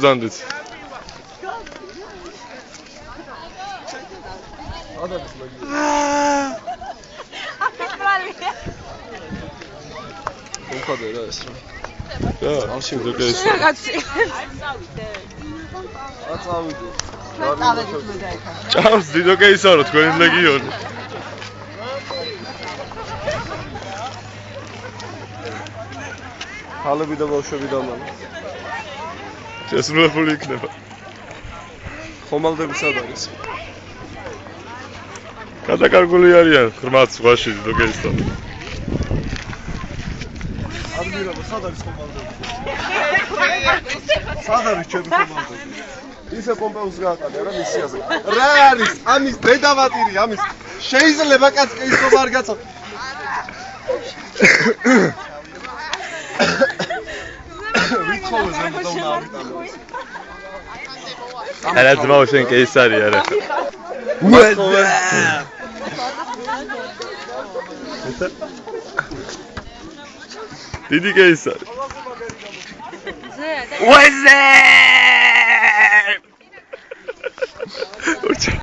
ბრძანდით. მომხადე რა ეს რა. რა, ახში დოკეის. აწავიდე. ჭამს დიდოკეისარო თქვენი ლეგიონი. ხალები და ბავშვები დამალე. შესრულებული იქნება. ხომალდები სად არის? გადაკარგული არიან ღრმად ზღვაში დიდოკეისთან. ადმირალო, სად არის ხომალდები? სად არის ჩემი ხომალდები? ისე პომპეუს გააყენე რა მისიაზე. რა არის? ამის დედავატირი, ამის შეიძლება კაცკეისობა არ გაცო. ვიცხოვე ზემოდან ავიტანო. არა ძმაო შენ კეისარი არა. უეზე. დიდი კეისარი. უეზე.